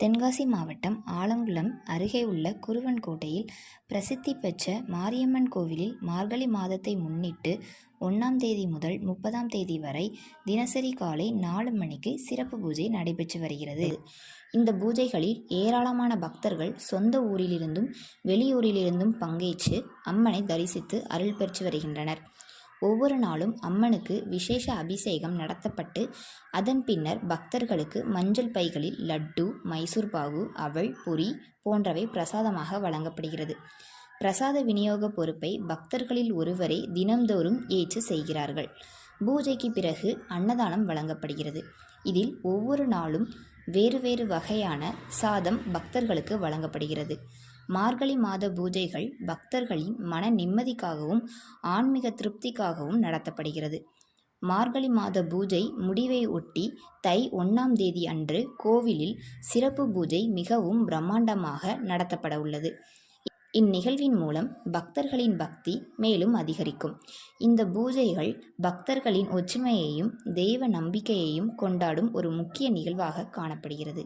தென்காசி மாவட்டம் ஆலங்குளம் அருகே உள்ள குருவன்கோட்டையில் பிரசித்தி பெற்ற மாரியம்மன் கோவிலில் மார்கழி மாதத்தை முன்னிட்டு 1ஆம் தேதி முதல் 30ஆம் தேதி வரை தினசரி காலை 4 மணிக்கு சிறப்பு பூஜை நடைபெற்று வருகிறது. இந்த பூஜைகளில் ஏராளமான பக்தர்கள் சொந்த ஊரிலிருந்தும் வெளியூரிலிருந்தும் பங்கேற்று அம்மனை தரிசித்து அருள் பெற்று வருகின்றனர். ஒவ்வொரு நாளும் அம்மனுக்கு விசேஷ அபிஷேகம் நடத்தப்பட்டு அதன் பின்னர் பக்தர்களுக்கு மஞ்சள் பைகளில் லட்டு, மைசூர் பாகு, அவல், பொரி போன்றவை பிரசாதமாக வழங்கப்படுகிறது. பிரசாத விநியோக பொறுப்பை பக்தர்களில் ஒருவரே தினம்தோறும் ஏற்று செய்கிறார்கள். பூஜைக்கு பிறகு அன்னதானம் வழங்கப்படுகிறது. இதில் ஒவ்வொரு நாளும் வேறு வேறு வகையான சாதம் பக்தர்களுக்கு வழங்கப்படுகிறது. மார்கழி மாத பூஜைகள் பக்தர்களின் மன நிம்மதிக்காகவும் ஆன்மீக திருப்திக்காகவும் நடத்தப்படுகிறது. மார்கழி மாத பூஜை முடிவை ஒட்டி தை 1ஆம் தேதி அன்று கோவிலில் சிறப்பு பூஜை மிகவும் பிரம்மாண்டமாக நடத்தப்பட உள்ளது. இந்நிகழ்வின் மூலம் பக்தர்களின் பக்தி மேலும் அதிகரிக்கும். இந்த பூஜைகள் பக்தர்களின் ஒற்றுமையையும் தெய்வ நம்பிக்கையையும் கொண்டாடும் ஒரு முக்கிய நிகழ்வாக காணப்படுகிறது.